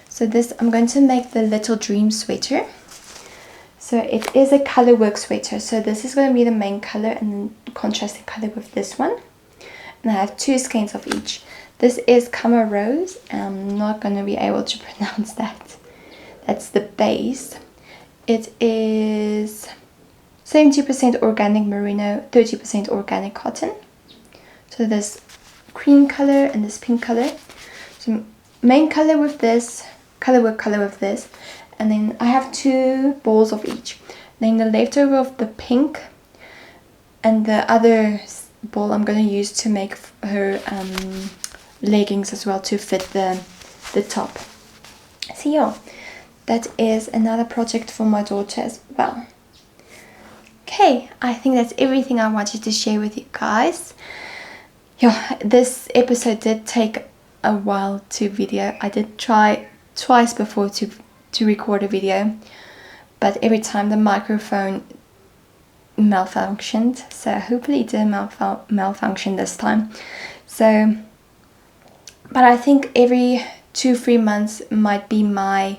So this, I'm going to make the Little Dream sweater. So it is a color work sweater. So this is going to be the main color and then contrasting color with this one. And I have 2 skeins of each. This is Kama Rose. I'm not going to be able to pronounce that. That's the base. It is 70% organic merino, 30% organic cotton. So this cream color and this pink color. So main color with this, color work color with this. And then I have 2 balls of each. Then the leftover of the pink and the other ball I'm going to use to make her leggings as well, to fit the top. So yeah, that is another project for my daughter as well. Okay, I think that's everything I wanted to share with you guys. Yeah, this episode did take a while to video. I did try twice before to record a video, but every time the microphone malfunctioned, so hopefully it didn't malfunction this time. So, but I think every 2-3 months might be my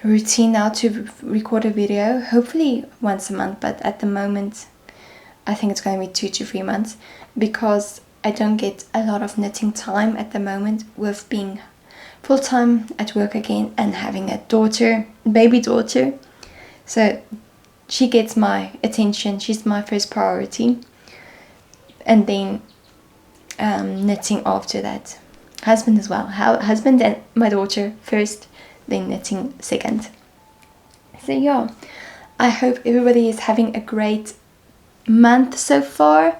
routine now to record a video, hopefully once a month, but at the moment I think it's going to be 2 to 3 months, because I don't get a lot of knitting time at the moment with being full-time at work again and having a baby daughter. So she gets my attention, she's my first priority, and then knitting after that. Husband as well, husband and my daughter first, then knitting second. So yeah, I hope everybody is having a great month so far.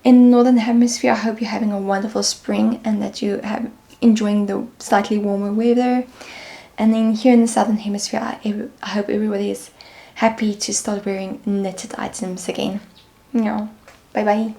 In the Northern Hemisphere, I hope you're having a wonderful spring and that you have enjoying the slightly warmer weather. And then here in the Southern Hemisphere, I hope everybody is happy to start wearing knitted items again. Yeah, bye bye.